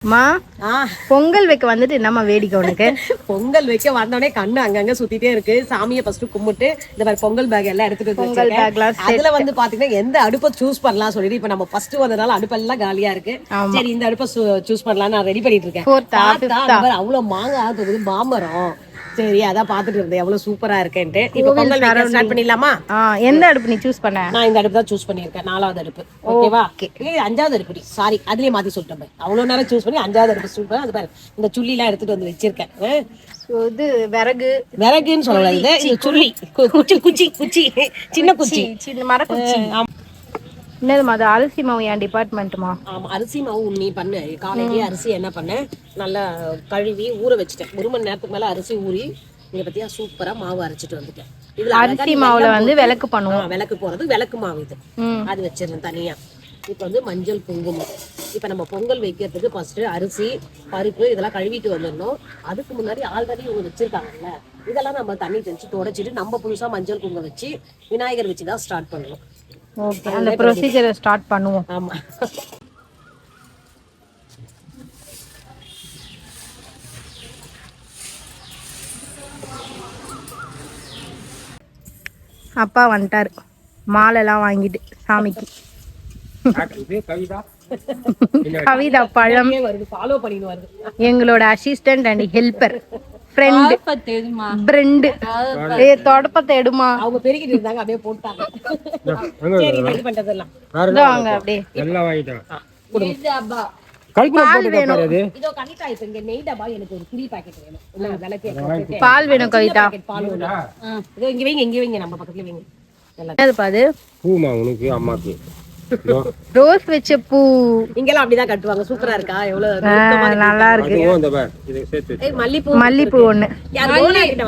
மா பொங்கல் வைக்க வந்துட்டு என்னம்மா வேடிக்கை உனக்கு? பொங்கல் வைக்க வந்தோடனே கண்ணு அங்கங்க சுத்திட்டே இருக்கு. சாமியை ஃபர்ஸ்ட் கும்பிட்டு இந்த மாதிரி பொங்கல் பேக் எல்லாம் எடுத்துட்டு பொங்கல் பேக்லாம் அதுல வந்து பாத்தீங்கன்னா எந்த அடுப்பை சூஸ் பண்ணலாம் சொல்லிட்டு இப்ப நம்ம ஃபர்ஸ்ட் வந்தனால அடுப்பெல்லாம் காலியா இருக்கு. சரி இந்த அடுப்பை சூஸ் பண்ணலாம் நான் ரெடி பண்ணிட்டு இருக்கேன். அவ்வளவு மாங்காய் மாமரம் சரி அதான் பாத்துட்டு இருந்தேன் எவ்வளவு சூப்பரா இருக்கேன்ட்டு. இப்ப பொங்கல் வைக்க ஸ்டார்ட் பண்ணிடலாமா? எந்த அடுப்பு நீ சூஸ் பண்ண? நான் இந்த அடுப்பு தான் சூஸ் பண்ணிருக்கேன். 4வது அடுப்பு. ஓகேவா? 5வது அடுப்பு. சாரி அதுலயே மாத்தி சொல்லிட்டேன். அவ்வளவு நேரம் சூஸ் பண்ணி 5வது அடுப்பு சூஸ் பண்ணி அது பாரு இந்த சுள்ளி எல்லாம் எடுத்துட்டு வந்து வச்சிருக்கேன். இது விறகுன்னு சொல்லலாம். இது சுள்ளி குச்சி சின்ன குச்சி சின்ன மரக்குச்சி. என்னதுமா அது? அரிசி மாவு என் டிபார்ட்மெண்ட்டுமா? ஆமா அரிசி மாவு நீ பண்ணு. காலையிலேயே அரிசி என்ன பண்ணேன் நல்லா கழுவி ஊற வச்சுட்டேன். 1 மணி நேரத்துக்கு மேல அரிசி ஊறி இங்க பத்தியா சூப்பரா மாவு அரைச்சிட்டு வந்துட்டேன். இதுல அரிசி மாவுல வந்து விளக்கு பண்ணுவோம். விளக்கு போறது விளக்கு மாவு இது. அது வச்சிருந்தேன் தனியா. இப்ப வந்து மஞ்சள் குங்குமம். இப்ப நம்ம பொங்கல் வைக்கிறதுக்கு ஃபர்ஸ்ட் அரிசி பருப்பு இதெல்லாம் கழுவிட்டு வந்துடணும். அதுக்கு முன்னாடி ஆல்ரெடி இவங்க வச்சிருக்காங்கல்ல இதெல்லாம் நம்ம தண்ணி தெளிச்சு தொடச்சிட்டு நம்ம புதுசா மஞ்சள் குங்குமம் வச்சு விநாயகர் வச்சுதான் ஸ்டார்ட் பண்ணணும். ஓகே அந்த ப்ரொசீஜரை ஸ்டார்ட் பண்ணுவோம். ஆமா அப்பா வந்துட்டாரு மாலைலாம் வாங்கிட்டு சாமிக்கு. கவிதா பழம் எங்களோட assistant and helper friend friend தொடப்பத்தை எடுமா. அவங்க பெருகிட்டு இருந்தாங்க அப்படியே போட்டாங்க. சரி ரெடி பண்றதெல்லாம் வாங்க அப்படியே எல்லாம் வாங்கிட்டேன். பால் வேணும் கவிதா. ரோஸ் வச்ச பூ இங்கெல்லாம் அப்படிதான் கட்டுவாங்க. சூப்பரா இருக்கா? எவ்வளவு நல்லா இருக்கு. மல்லிப்பூ ஒண்ணு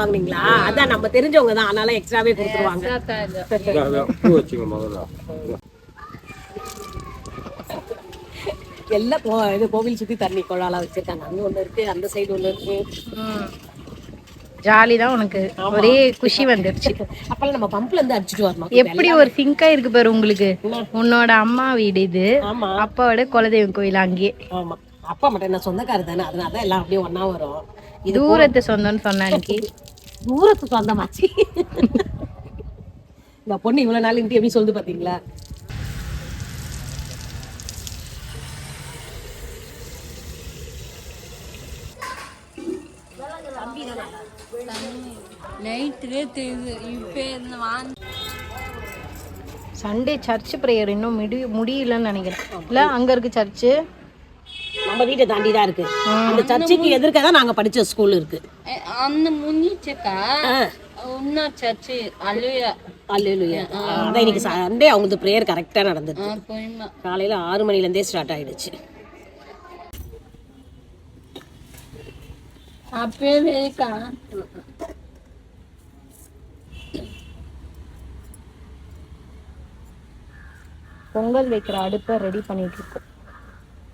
வாங்குனீங்களா? அதான் நம்ம தெரிஞ்சவங்க தான் அதனால எக்ஸ்ட்ராவே கொடுத்துருவாங்க. எல்லாம் இது கோவில் சுத்தி தண்ணி குழாலாம் வச்சிருக்காங்க. அங்க ஒண்ணு இருக்கு அந்த சைடு ஒண்ணு இருக்கு. ஜாலி தான் உனக்கு. ஒரே குஷி வந்துருச்சு. அப்பெல்லாம் நம்ம பம்ப்ல இருந்து அடிச்சிட்டு வரணும். எப்படி ஒரு சிங்கா இருக்கு பாரு உங்களுக்கு. உன்னோட அம்மா வீடு இது. அப்பாவோட குலதெய்வம் கோயில் அங்கேயே. ஆமா அப்பா மட்டும் என்ன சொந்தக்காரர் தானே அதனாலதான் எல்லாம் அப்படியே ஒன்னா வரும். தூரத்து சொந்தம்னு சொன்ன அன்னைக்கு தூரத்து சொந்தமாச்சு. இந்த பொண்ணு இவ்வளவு நாள் இன்ட்டு எப்படி சொல்லுது பாத்தீங்களா? சண்டே சர்ச் பிரேயர் இன்னும் முடியலன்னு நினைக்கிறேன். இல்ல அங்க இருக்கு சர்ச்சு. நம்ம வீட்டை தாண்டி தான் இருக்கு. அந்த சர்ச்சுக்கு எதிர்க்க தான் நாங்க படிச்ச ஸ்கூல் இருக்கு. அந்த முன்னிச்சக்கா இன்னொரு சர்ச்சு அல்லேலூயா. அதான் இன்னைக்கு சண்டே அவங்களுக்கு பிரேயர் கரெக்டா நடந்துச்சு. காலையில 6 மணில இருந்தே ஸ்டார்ட் ஆயிடுச்சு. அப்பவே இருக்கா பொங்கல் வைக்கிற அடுப்பை ரெடி பண்ணிட்டு இருக்கோம்.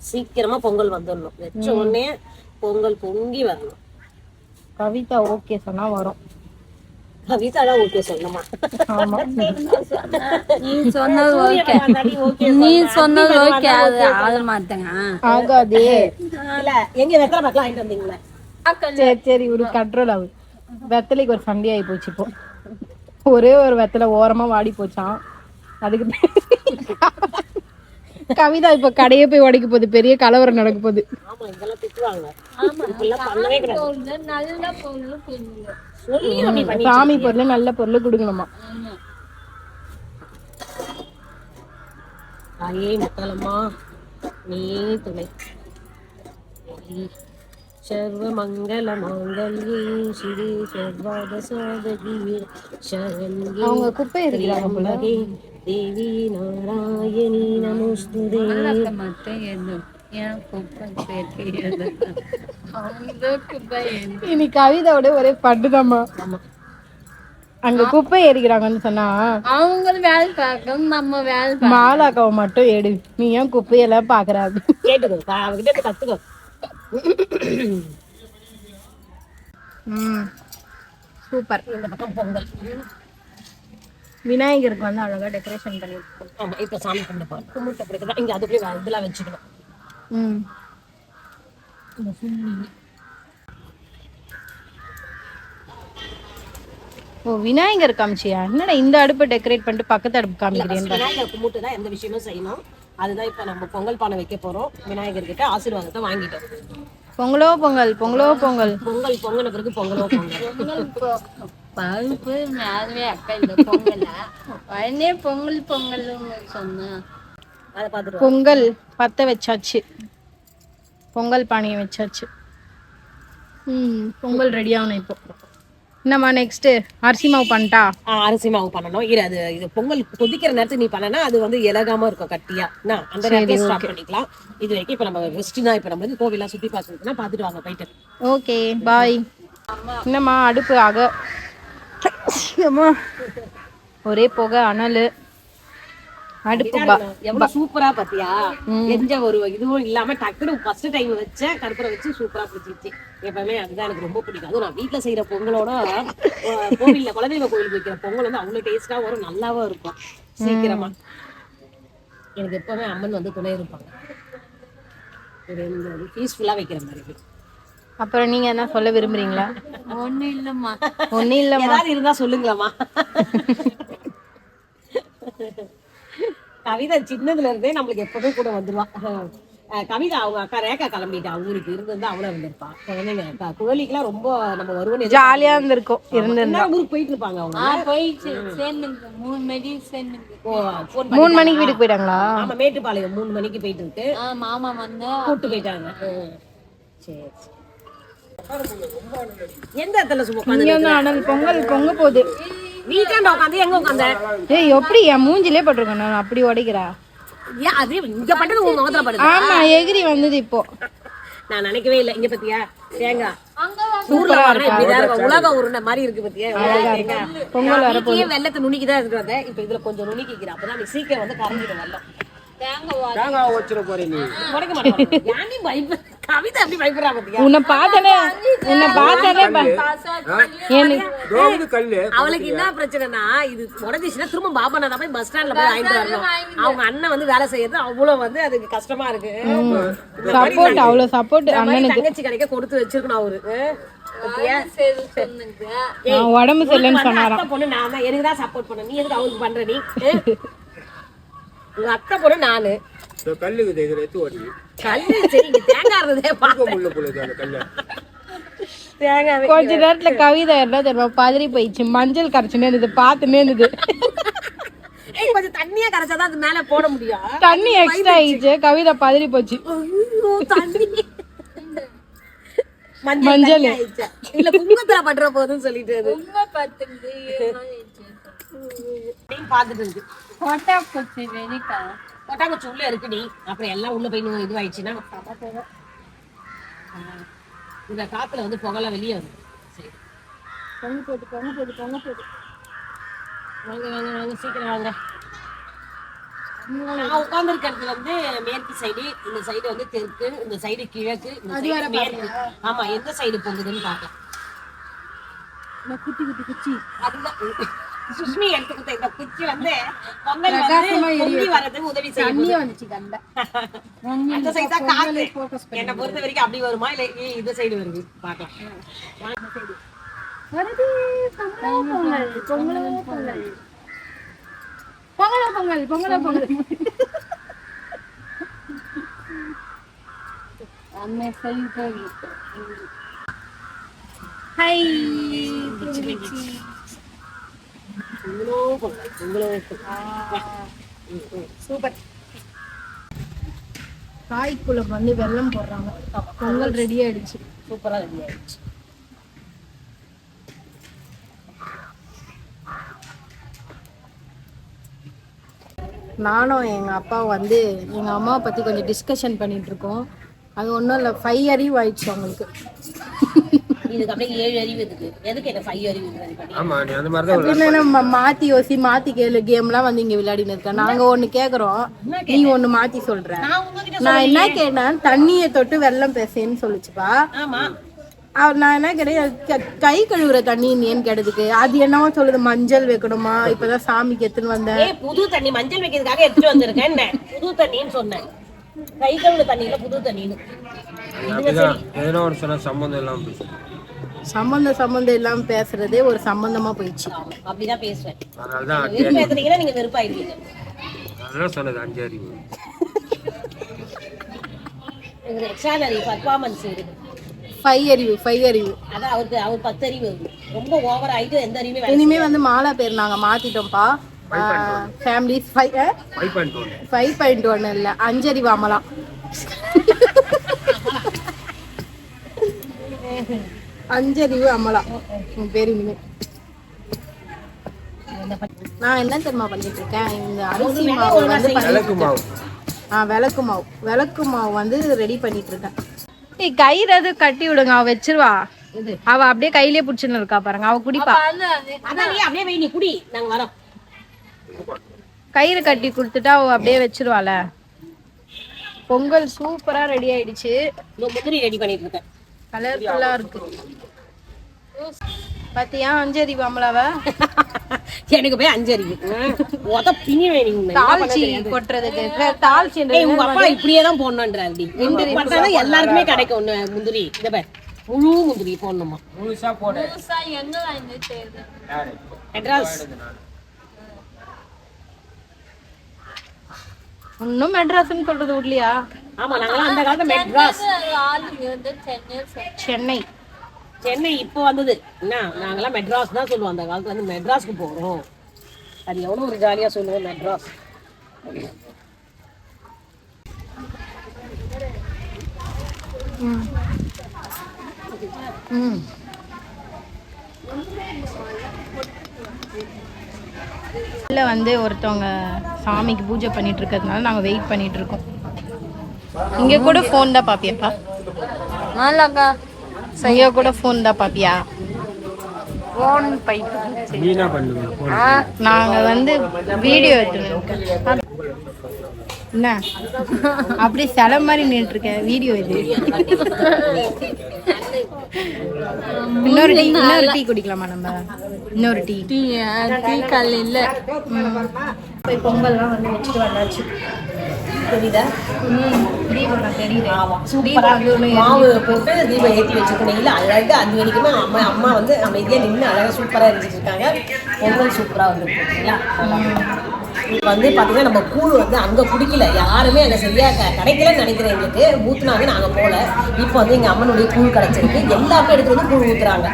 சீக்கிரமா பொங்கல் வந்துடணும். வச்ச உடனே பொங்கல் பொங்கி வரணும். கவிதா ஓகே சொன்னா வரும். கவிதா தான் ஓகே சொல்லணுமா? ஆமா நீ சொன்னது ஓகே. நீ சொன்னது ஓகே. அது மாட்டேங்க ஆகாதே. இல்ல எங்க வெத்தலை பாக்கலாம் வாங்கிட்டு வந்தீங்களா? சரி ஒரு கண்ட்ரோல் ஆகுது. வெத்தலைக்கு ஒரு சண்டை ஆகி போச்சு. இப்போ ஒரே ஒரு வெத்தலை ஓரமா வாடி போச்சான். அதுக்கு கவிதா இப்ப கடையே போய் உடைக்க போகுது. பெரிய கலவரம் நடக்க போகுது. சாமி பொருள் நல்ல பொருள் கொடுக்கணுமா? சர்வ மங்கள மாங்கல்யே ஸ்ரீ சர்வாத சாதகியே சரண்யே. அவங்க குப்பை இருக்கிறாங்க போல. தேவி நாராயணி நமஸ்துதே. இனி கவிதாவோட ஒரே பட்டுதாம்மா. அங்க குப்பை எரிக்கிறாங்கன்னு சொன்னா அவங்க வேலை பார்க்கணும். நம்ம வேலை மாலாக்காவை மட்டும் எடு. நீ ஏன் குப்பையெல்லாம் பாக்குறாரு? கேட்டுக்கோ அவகிட்ட கத்துக்கோ. சூப்பர். இந்த பக்கம் பொங்கல் விநாயகருக்கு வந்து அழகா டெக்கரேஷன் பண்ணிருக்கோம். ஆமா இப்ப சாமி கும்பிட்டு இங்க அதுக்குள்ளே இதெல்லாம் வச்சுக்கணும். ஓ விநாயகர் காமிச்சியா? என்னடா இந்த அடுப்பை டெக்கரேட் பண்ணிட்டு பக்கத்து அடுப்பு காமிக்கிறேன். விநாயகர் கும்பிட்டு தான் எந்த விஷயமும் செய்யணும். அதுதான் இப்ப நம்ம பொங்கல் பானை வைக்க போறோம். விநாயகர் கிட்ட ஆசீர்வாதத்தை வாங்கிட்டோம். பொங்கலோ பொங்கல், பொங்கலோ பொங்கல். பொங்கல் பொங்கின பிறகு பொங்கலோ பொங்கல். பருப்பு மேலே அக்கா இந்த பொங்கல உடனே பொங்கல் பொங்கல்னு சொன்னா அதை பார்த்துட்டு பொங்கல் பத்த வச்சாச்சு, பொங்கல் பானையை வச்சாச்சு. பொங்கல் ரெடி ஆகணும் இப்போ. என்னம்மா நெக்ஸ்ட் அரிசி மாவு பண்ணிட்டா? அரிசி மாவு பண்ணணும். இது பொங்கல் கொதிக்கிற நேரத்துக்கு நீ பண்ணனா அது வந்து இலகாம இருக்கும் கட்டியா. அந்த நேரத்துல ஸ்டார்ட் பண்ணிக்கலாம். இது வரைக்கும் இப்ப நம்ம ரெஸ்ட் தான். இப்ப நம்ம வந்து கோவிலா சுத்தி பார்த்துட்டுனா பார்த்துட்டு வாங்க போயிட்டு. Okay bye. என்னம்மா அடுப்பு ஆக ஒரே புகை அனல். அடுப்பு எவ்வளவு சூப்பரா பாத்தியா? எந்த ஒரு இதுவும் இல்லாம டக்குனு ஃபர்ஸ்ட் டைம் வச்ச கற்பூரம் வச்சு சூப்பரா பிடிச்சிருச்சு. எப்பவுமே அதுதான் எனக்கு ரொம்ப பிடிக்கும். அதுவும் நான் வீட்டுல செய்யற பொங்கலோட கோவில்ல குலதெய்வ கோவிலுக்கு வைக்கிற பொங்கல் வந்து அவ்வளவு டேஸ்டா வரும், நல்லாவும் இருக்கும் சீக்கிரமா. எனக்கு எப்பவுமே அம்மன் வந்து துணை இருப்பாங்க. பீஸ்ஃபுல்லா வைக்கிற மாதிரி. அப்புறம் நீங்க என்ன சொல்ல விரும்புறீங்களா? ஒண்ணும் இல்லம்மா. ஒன்னும் இல்லம்மா. ஏதாவது இருந்தா சொல்லுங்களாமா. கவிதா சின்னதுல இருந்தே நம்மளுக்கு எப்பவுமே கூட வந்துருவா. கவிதா அவங்க அக்கா ரேகா கிளம்பிட்டா ஊருக்கு. இருந்திருந்தா அவளும் இருந்திருப்பா. குழந்தைங்க குழலிக்கெல்லாம் ரொம்ப நம்ம வருவோம் ஜாலியா இருந்திருக்கும். இருந்திருந்தா ஊருக்கு போயிட்டு இருப்பாங்க அவங்க. போயிடுச்சு சேர்ந்துங்க 3 மணிக்கு சேர்ந்துங்க. 3 மணிக்கு வீட்டுக்கு போயிட்டாங்களா? ஆமா மேட்டுப்பாளையம் 3 மணிக்கு போயிட்டு இருக்கு. மாமா வந்து கூட்டு போயிட்டாங்க. சரி எந்த இடத்துல சும்மா அனல் பொங்கல் பொங்க போகுது. வீட்டாண்ட உட்காந்து எங்க உட்காந்த? ஏய் எப்படி என் மூஞ்சிலே பட்டிருக்கேன் நான் அப்படி உடைக்கிறா? ஏன் அது இங்க பட்டது உங்க முகத்துல படுது? ஆமா எகிரி வந்தது இப்போ. நான் நினைக்கவே இல்லை. இங்க பத்தியா தேங்காய் சூப்பரா இருக்கு. உலக உருண்டை மாதிரி இருக்கு பத்தியா? பொங்கல் வரப்போகுது. வெள்ளத்தை நுணுக்கிதான் இருக்கிறத இப்ப இதுல கொஞ்சம் நுணுக்கிக்கிறேன். அப்பதான் நீ சீக்கிரம் வந்து கரைஞ்சிடும் வெள்ளம். தேங்காய் வச்சிட போறேன். நீ உடைக்க மாட்டேன். கவிதை அப்படி பயப்படுறா பத்தியா? உன்னை பார்த்தானே அவளுக்கு என்ன பிரச்சனைனா இது உடஞ்சிச்சுன்னா திரும்ப பாபா நான் போய் பஸ் ஸ்டாண்ட்ல போய் வாங்கிட்டு வரணும். அவங்க அண்ணன் வந்து வேலை செய்யறது அவ்வளவு வந்து அதுக்கு கஷ்டமா இருக்கு. சப்போர்ட் அவ்வளவு சப்போர்ட் அண்ணனுக்கு தங்கச்சி கடைக்க கொடுத்து வச்சிருக்கணும் அவரு. உடம்பு சரியில்லைன்னு சொன்னாராம். பொண்ணு நான் தான் எனக்கு தான் சப்போர்ட் பண்ண. நீ எதுக்கு அவருக்கு பண்ற? நீ உங்க அத்தை பொண்ணு நானு. கல்லுக்கு எடுத்து ஓடி கல்லு சரி தேங்காய் இருந்ததே கொஞ்ச நேரத்துல கவிதை என்ன தெரியுமா பதறி போயிடுச்சு. மஞ்சள் கரைச்சுன்னு இருந்தது பார்த்துன்னே இருந்தது. கொஞ்சம் தண்ணியா கரைச்சாதான் அது மேல போட முடியும். தண்ணி எக்ஸ்ட்ரா ஆயிடுச்சு. கவிதை பதறி போச்சு. மஞ்சள் இல்ல குங்குமத்துல பண்ற போதுன்னு சொல்லிட்டு பாத்துட்டு இருக்கு. கொட்டாங்குச்சி உள்ள இருக்குடி. அப்புறம் எல்லாம் உள்ள போய் இதுவாயிடுச்சுன்னா இந்த காத்துல வந்து புகழ வெளியே வருது. சரி பொங்க போட்டு வாங்க வாங்க வாங்க சீக்கிரம் வாங்க. நான் உட்கார்ந்து இருக்கிறது வந்து மேற்கு சைடு, இந்த சைடு வந்து தெற்கு, இந்த சைடு கிழக்கு, இந்த சைடு மேற்கு. ஆமா எந்த சைடு பொங்குதுன்னு பாக்கலாம். குட்டி குட்டி குச்சி அதுதான் சுஷ்மி எடுத்துக்கிட்ட இந்த குச்சி வந்து பொங்கல் வந்து பொங்கி வரதுக்கு உதவி செய்யும். அந்த சைடு தான் காத்து. என்ன பொறுத்த வரைக்கும் அப்படி வருமா இல்ல இந்த சைடு வருது பாக்கலாம். சூப்பர். காய்க்குள்ள வந்து வெல்லம் போடுறாங்க. பொங்கல் ரெடி ஆயிடுச்சு. சூப்பரா ரெடி ஆயிடுச்சு. நானும் எங்க அப்பாவும் வந்து எங்க அம்மாவை பத்தி கொஞ்சம் டிஸ்கஷன் பண்ணிட்டு இருக்கோம். அது ஒன்றும் இல்லை 5 அறிவு ஆயிடுச்சு அவங்களுக்கு. இதுக்கு அப்படியே 7 அறிவு இருக்கு. எதுக்கு என்ன 5 அறிவு இருக்கு? ஆமா நீ அந்த மாதிரி தான் நம்ம மாத்தி யோசி மாத்தி கேளு கேம்லாம் வந்து இங்க விளையாடின்னு இருக்கேன். நாங்க ஒண்ணு கேக்குறோம், நீ ஒண்ணு மாத்தி சொல்ற. நான் என்ன கேட்டேன், தண்ணியை தொட்டு வெள்ளம் பேசேன்னு சொல்லிச்சுப்பா. ஆமா நான் என்ன கேட்டேன், கை கழுவுற தண்ணி ஏன்னு கேட்டதுக்கு அது என்னவோ சொல்லுது மஞ்சள் வைக்கணுமா, இப்பதான் சாமிக்கு எடுத்துன்னு வந்தேன். புது தண்ணி மஞ்சள் வைக்கிறதுக்காக எடுத்துட்டு வந்திருக்கேன். புது தண்ணின்னு சொன்னேன். கை கழுவு தண்ணியில புது தண்ணின்னு அப்படிதான் எதனா ஒரு சொன்ன சம்பந்தம் இல்லாம பேசுறேன். சம்பந்தம் இல்லாம பேசுறதே ஒரு சம்பந்தமா போயிடுச்சு. அப்படிதான் பேசுவேன். அதனாலதான் வெறுப்பா ஏத்துனீங்கன்னா நீங்க வெறுப்பாயிருவீங்க. அதெல்லாம் சொன்னது 5 அறிவு. உங்களுக்கு எக்ஸ்ட்ரானரி பர்ஃபார்மன்ஸ் இருக்கு. 5 அறிவு. அதான் அவர் 10 அறிவு இருக்கு. ரொம்ப ஓவர் ஆயிட்டு எந்த அறிவுமே வேலை இனிமே வந்து மாலா பேர் நாங்க மாத்திட்டோம்ப்பா. ஃபேமிலிஸ் 5.1 இல்ல 5 அறிவு அமலா. அஞ்சறிவு அமலா உன் பேரு இனிமே. நான் என்ன தெரியுமா பண்ணிட்டு இருக்கேன், இந்த அரிசி மாவு வந்து விளக்கு மாவு வந்து ரெடி பண்ணிட்டு இருக்கேன். கயிறு அது கட்டி விடுங்க, அவ வச்சிருவா. அவ அப்படியே கையிலே புடிச்சுன்னு இருக்கா பாருங்க, அவ குடிப்பா. அதான் நீ அப்படியே வெய், நீ குடி, நாங்க வரோம். கயிறு கட்டி கொடுத்துட்டா அவ அப்படியே வச்சிருவாள. பொங்கல் சூப்பரா ரெடி ஆயிடுச்சு. முந்திரி ரெடி பண்ணிட்டு இருக்கேன். கலர்ஃபுல்லா இருக்கு பாத்தியா? 5 அறிவு அமலாவ. எனக்கு போய் 5 அறிவு உத பின்னி வேணுங்க. தால்ச்சி கொட்டுறதுக்கு தால்ச்சி உங்க அப்பா இப்படியே தான் போடணுன்றாரு. பட்டாதான் எல்லாருக்குமே கிடைக்கும் ஒண்ணு முந்திரி. இந்த பேர் முழு முந்திரி போடணுமா? முழுசா போடு. மெட்ராஸ் இன்னும் மெட்ராஸ்னு சொல்றது விடலையா? ஆமா, நாங்களாம் அந்த காலத்துல மெட்ராஸ். சென்னை சென்னை இப்போ வந்தது என்ன, நாங்களாம் மெட்ராஸ் தான் சொல்லுவோம். அந்த காலத்துல வந்து மெட்ராஸ்க்கு போறோம். அது எவ்வளவு ஒரு ஜாலியா சொல்லுவோம் மெட்ராஸ். இல்லை வந்து ஒருத்தவங்க சாமிக்கு பூஜை பண்ணிட்டு இருக்கிறதுனால நாங்கள் வெயிட் பண்ணிட்டு இருக்கோம். இங்கே கூட ஃபோன் தான் பாப்பியாப்பா? நல்லாக்கா. இங்கே கூட ஃபோன் தான் பாப்பியா? ஃபோன் நாங்கள் வந்து வீடியோ எடுத்துருக்கேன். என்ன அப்படி சில மாதிரி நின்று இருக்கேன். வீடியோ இது. இன்னொரு டீ குடிக்கலாமா நம்ம? இன்னொரு டீ காலையில் போய் பொங்கல்லாம் வந்து வச்சுட்டு வந்தாச்சு. தெரியுதா? தீபம் தெரியுது. மாவு போட்டு தீபம் ஏற்றி வச்சுக்கணும். அழகா அது வரைக்குமே அம்மா வந்து அமைதியாக நின்று அழகாக சூப்பராக இருந்துட்டு இருக்காங்க. பொங்கல் சூப்பராக வந்துருக்குங்களா? இப்போ வந்து பார்த்தீங்கன்னா நம்ம கூழ் வந்து அங்கே குடிக்கல, யாருமே அங்கே சரியாக கிடைக்கலன்னு நினைக்கிறேன். எங்களுக்கு ஊற்றுனாங்க, நாங்கள் போகல. இப்போ வந்து எங்கள் அம்மனுடைய கூழ் கிடைச்சிருக்கு. எல்லாருமே எடுத்து வந்து கூழ் ஊற்றுறாங்க.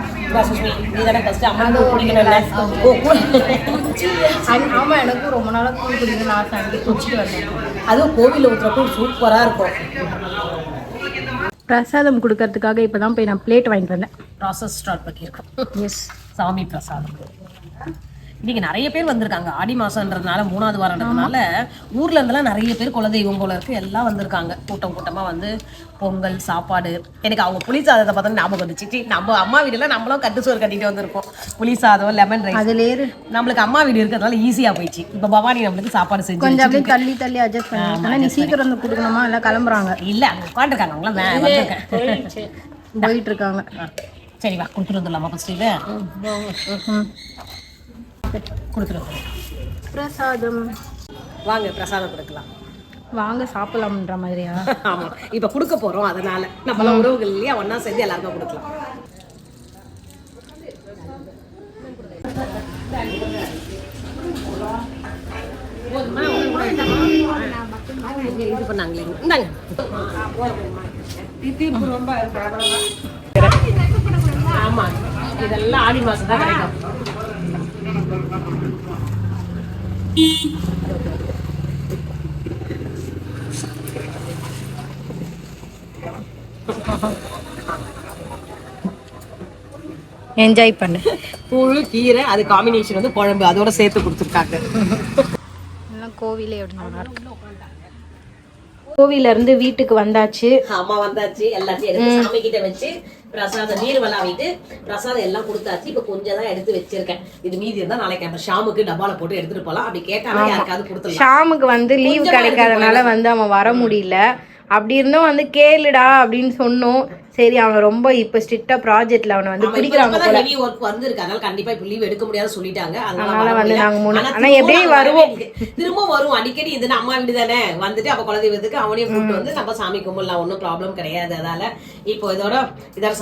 சுஷ்மி, நீ தானே ஃபஸ்ட்டு அம்மன் கூழ் குடிக்கணும்ல? ஆமாம், எனக்கும் ரொம்ப நாளாக கூழ் குடிக்கணும்னு ஆசை. அங்கே குடிச்சிட்டு வந்தேன். அதுவும் கோவிலில் ஊற்றுற கூழ் சூப்பராக இருக்கும். பிரசாதம் கொடுக்கறதுக்காக இப்போ தான் போய் நான் பிளேட் வாங்கிட்டு வந்தேன். ப்ராசஸ் ஸ்டார்ட் பண்ணியிருக்கோம். எஸ், சாமி பிரசாதம். இன்னைக்கு நிறைய பேர் வந்திருக்காங்க. ஆடி மாசம்ன்றதுனால 3வது வாரம்ன்றதுனால ஊர்ல இருந்தெல்லாம் நிறைய பேர் குலதெய்வம் போல இருக்கு எல்லாம் வந்திருக்காங்க. கூட்டமா வந்து பொங்கல் சாப்பாடு. எனக்கு அவங்க புளி சாதத்தை பார்த்தா ஞாபகம் வந்துச்சு. நம்ம அம்மா வீடுல நம்மளும் கட்டு சோறு கட்டிட்டு வந்திருக்கோம். புளி சாதம், லெமன் ரைஸ். அதுலேயே நம்மளுக்கு அம்மா வீடு இருக்கிறதுனால ஈஸியா போயிடுச்சு. இப்ப பவானி நம்மளுக்கு சாப்பாடு செஞ்சு கொஞ்சம் அப்படியே தள்ளி அட்ஜஸ்ட் பண்ணி. நீ சீக்கிரம் வந்து கொடுக்கணுமா? இல்லை கிளம்புறாங்க? இல்ல உட்காந்துருக்காங்க. அவங்களாம் போயிட்டு இருக்காங்க. சரி வா, கொடுத்துட்டு வந்துடலாமா? ஃபர்ஸ்ட் இது கொடுத்துருவோம். பிரசாதம் வாங்க, பிரசாதம் கொடுக்கலாம். வாங்க சாப்பிடலாம்ன்ற மாதிரியா? ஆமா, இப்ப கொடுக்க போறோம். அதனால நம்மளாம் உறவுகள் இல்லையா, ஒன்னா சேர்ந்து எல்லாருக்கும் கொடுக்கலாம். இது பண்ணாங்களே, இந்தாங்க. ஆமா, இதெல்லாம் ஆடி மாசம் தான் கிடைக்கும். என்ஜாய் பண்ணு. கூழ், கீரை, அது காம்பினேஷன் வந்து குழம்பு அதோட சேர்த்து கொடுத்துருக்காங்க. கோவிலே நல்லா இருக்கு. கோவில இருந்து வீட்டுக்கு வந்தாச்சு. அம்மா வந்தாச்சு. எல்லாத்தையும் எடுத்து சாமி கிட்ட வச்சு பிரசாதம் நீர் வளாவிட்டு பிரசாதம் எல்லாம் கொடுத்தாச்சு. இப்ப கொஞ்சம் தான் எடுத்து வச்சிருக்கேன். இது மீதி இருந்தா நாளைக்கு அந்த ஷாமுக்கு டப்பால போட்டு எடுத்துட்டு போலாம். அப்படி கேட்டாலும் யாருக்காவது கொடுத்துடலாம். ஷாமுக்கு வந்து லீவ் கிடைக்காதனால வந்து அவன் வர முடியல. அப்படி இருந்தும் வந்து கேளுடா அப்படின்னு சொன்னோம். சரி அவன் ரொம்ப இப்போ ஸ்ட்ரிக்டா ப்ராஜெக்ட்ல அவனை வந்து பிடிக்கிறாங்க போல. ஹெவி ஒர்க் வந்திருக்கு, அதனால கண்டிப்பா இப்ப லீவ் எடுக்க முடியாது சொல்லிட்டாங்க. அதனால வந்து நாங்க ஆனா எப்படியும் வருவோம், திரும்ப வரும் அடிக்கடி. இது அம்மா வீடு தானே, வந்துட்டு அப்ப குலதெய்வத்துக்கு அவனையும் கூப்பிட்டு வந்து நம்ம சாமி கும்பிடலாம், ஒன்றும் ப்ராப்ளம் கிடையாது. அதனால இப்போ இதோட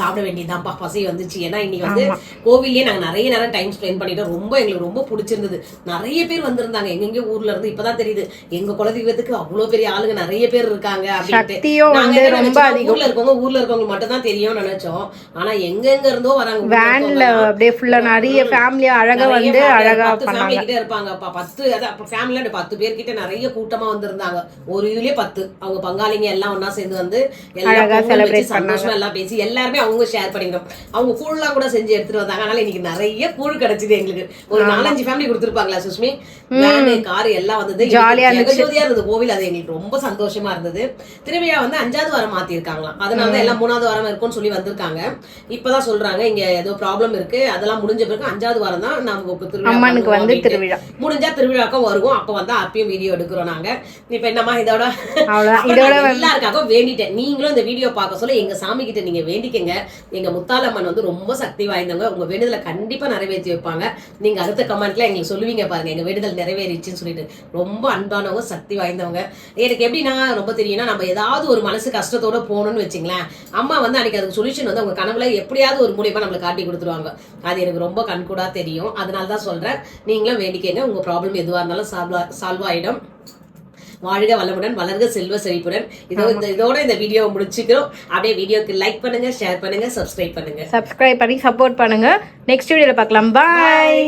சாப்பிட வேண்டியதுதான்ப்பா, பசி வந்துச்சு. ஏன்னா இன்னைக்கு வந்து கோவில்லயே நாங்க நிறைய நேரம் டைம் ஸ்பெண்ட் பண்ணிட்டோம். எங்களுக்கு ரொம்ப பிடிச்சிருந்தது. நிறைய பேர் வந்திருந்தாங்க எங்கெங்க ஊர்ல இருந்து. இப்பதான் தெரியுது எங்க குலதெய்வத்துக்கு அவ்வளவு பெரிய ஆளுங்க நிறைய பேர் இருக்காங்க அப்படின்ட்டு. ஊர்ல இருக்கவங்க மட்டும் தான் தெரியும் நினைச்சோம். ஆனா எங்க இருந்தோ வராங்க. வேன்ல அப்படியே ஃபுல்லா நிறைய ஃபேமிலியா அழகா வந்து அழகா ஃபேமிலி கிட்ட இருப்பாங்க. 10 ஃபேமிலில 10 பேர் கிட்ட நிறைய கூட்டமா வந்திருந்தாங்க. ஒரு இதுலயே 10 அவங்க பங்காளிங்க எல்லாம் ஒண்ணா சேர்ந்து வந்து அழகா செலிப்ரேட் சந்தோஷமா எல்லாம் பேசி எல்லாருமே அவங்க ஷேர் பண்ணிக்கிறோம். அவங்க கூழ்லாம் கூட செஞ்சு எடுத்துட்டு வந்தாங்க. அதனால இன்னைக்கு நிறைய கூழ் கிடைச்சது எங்களுக்கு. ஒரு 4-5 ஃபேமிலி கொடுத்துருப்பாங்களா சுஷ்மி, வேனு கார் எல்லாம் வந்தது. ஜாலியா இருந்தது கோவில். அது எங்களுக்கு ரொம்ப சந்தோஷமா இருந்தது. திருவிழா வந்து 5வது வாரம் மாத்தி இருக்காங்களாம். அதனாலதான் எல்லாம் 3வது வாரம் இருக்கும்னு சொல்லி வந்திருக்காங்க. இப்பதான் சொல்றாங்க இங்க ஏதோ ப்ராப்ளம் இருக்கு, அதெல்லாம் முடிஞ்ச பிறகு 5வது வாரம் தான் நமக்கு திருவிழா முடிஞ்சா திருவிழாக்கும் வருவோம். அப்ப வந்து அப்பயும் வீடியோ எடுக்கிறோம் நாங்க. இப்ப என்னமா இதோட எல்லாருக்காக வேண்டிட்டேன். நீங்களும் இந்த வீடியோ பார்க்க சொல்ல எங்க சாமி கிட்ட நீங்க வேண்டிக்கங்க. எங்க முத்தாலம்மன் வந்து ரொம்ப சக்தி வாய்ந்தவங்க. உங்க வேண்டுதலை கண்டிப்பா நிறைவேற்றி வைப்பாங்க. நீங்க அடுத்த கமெண்ட்ல எங்களுக்கு சொல்லுவீங்க பாருங்க, எங்க வேண்டுதல் நிறைவேறிச்சுன்னு சொல்லிட்டு. ரொம்ப அன்பானவங்க, சக்தி வாய்ந்தவங்க. எனக்கு எப்படின்னா ரொம்ப தெரியும்னா, நம்ம ஏதாவது ஒரு மனசு கஷ்டத்தோட போகணும்னு வச்சுங்களேன், அம்மா வந்து அன்னைக்கு அதுக்கு சொல்யூஷன் வந்து அவங்க கனவுல எப்படியாவது ஒரு மூலியமா நம்மளை காட்டி கொடுத்துருவாங்க. அது எனக்கு ரொம்ப கண்கூடா தெரியும். அதனாலதான் சொல்றேன், நீங்களும் வேண்டிக்கங்க. உங்க ப்ராப்ளம் எதுவா இருந்தாலும் சால்வ் ஆயிடும். வாழ்க வளமுடன், வளர்க செல்வ செழிப்புடன். இதோட இந்த வீடியோவை முடிச்சுக்கிறோம். அப்படியே வீடியோக்கு லைக் பண்ணுங்க, ஷேர் பண்ணுங்க, சப்ஸ்கிரைப் பண்ணி சப்போர்ட் பண்ணுங்க. நெக்ஸ்ட் வீடியோல பார்க்கலாம். பாய்.